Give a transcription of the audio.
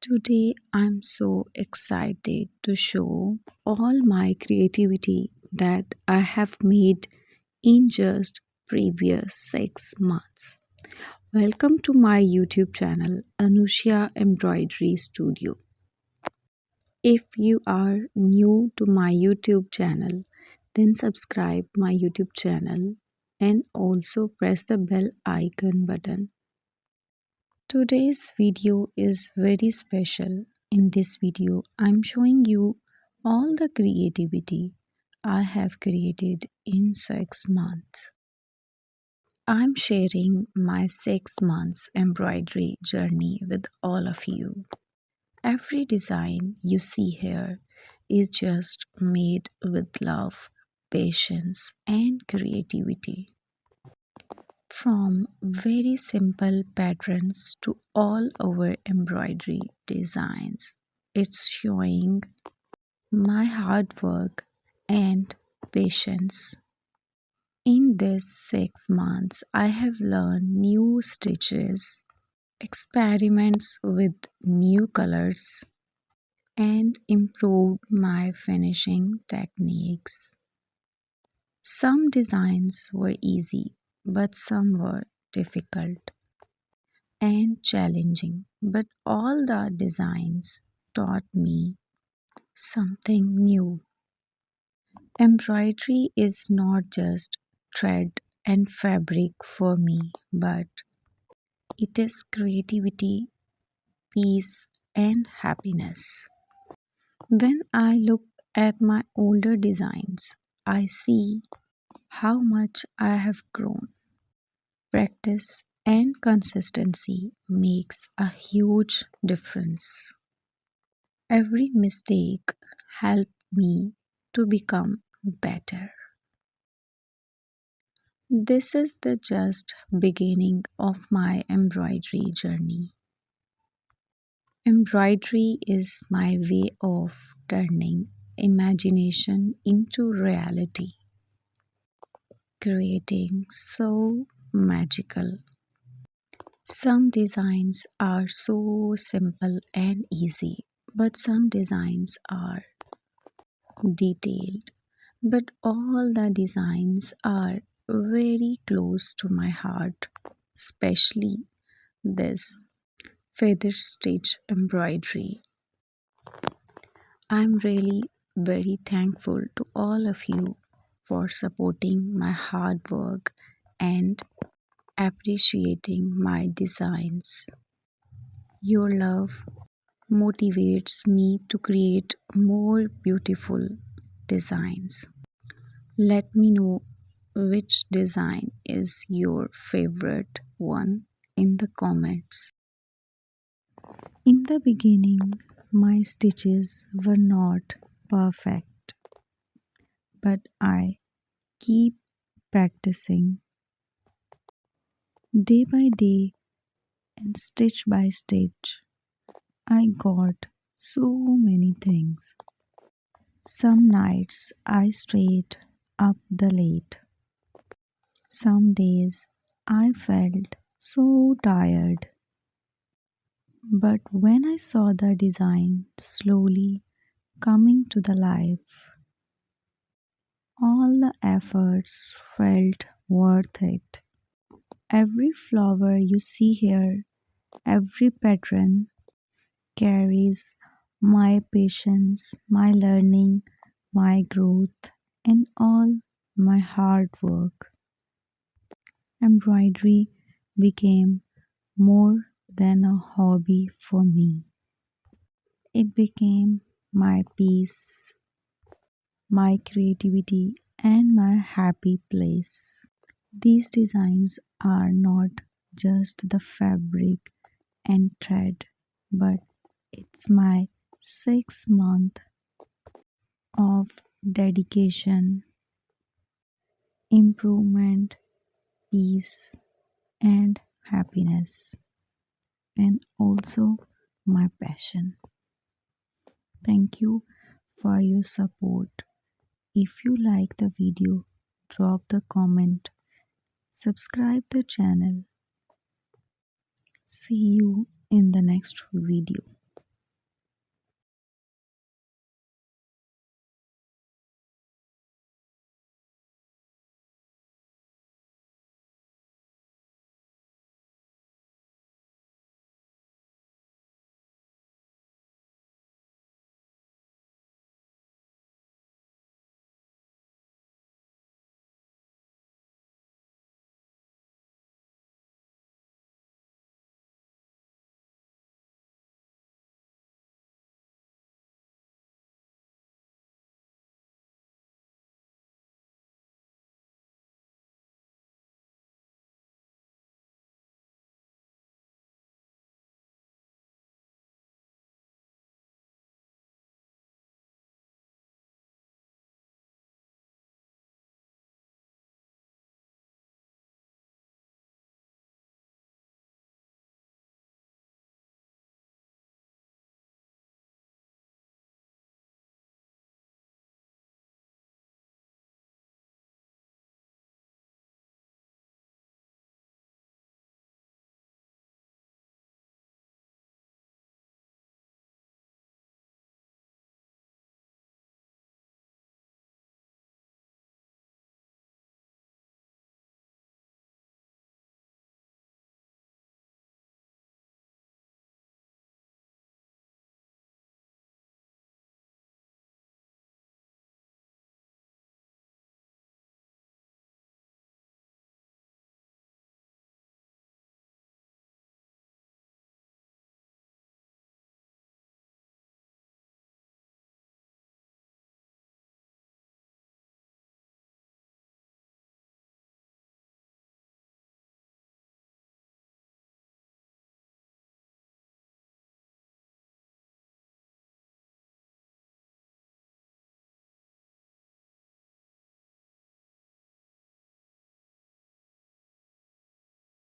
Today I'm so excited to show all my creativity that I have made in just previous 6 months. Welcome to my YouTube channel Anoshia Embroidery Studio. If you are new to my YouTube channel, then subscribe my YouTube channel and also press the bell icon button. Today's video is very special. In this video, I'm showing you all the creativity I have created in 6 months. I'm sharing my 6 months embroidery journey with all of you. Every design you see here is just made with love, patience, and creativity. From very simple patterns to all over embroidery designs, it's showing my hard work and patience. In these 6 months, I have learned new stitches, experiments with new colors, and improved my finishing techniques. Some designs were easy, but some were difficult and challenging, but all the designs taught me something new. Embroidery is not just thread and fabric for me, but it is creativity, peace, and happiness. When I look at my older designs, I see how much I have grown. Practice and consistency makes a huge difference. Every mistake helped me to become better. This is the just beginning of my embroidery journey. Embroidery is my way of turning imagination into reality, creating so magical. Some designs are so simple and easy, but some designs are detailed. But all the designs are very close to my heart, especially this feather stitch embroidery. I'm really very thankful to all of you for supporting my hard work and appreciating my designs. Your love motivates me to create more beautiful designs. Let me know which design is your favorite one in the comments. In the beginning, my stitches were not perfect, but I keep practicing day by day and stitch by stitch. I got so many things. Some nights I stayed up the late. Some days I felt so tired. But when I saw the design slowly coming to the life, all the efforts felt worth it. Every flower you see here, every pattern carries my patience, my learning, my growth, and all my hard work. Embroidery became more than a hobby for me. It became my peace, my creativity, and my happy place. These designs are not just the fabric and thread, but it's my 6 month of dedication, improvement, peace, and happiness, and also my passion. Thank you for your support. If you like the video, drop the comment, subscribe the channel. See you in the next video.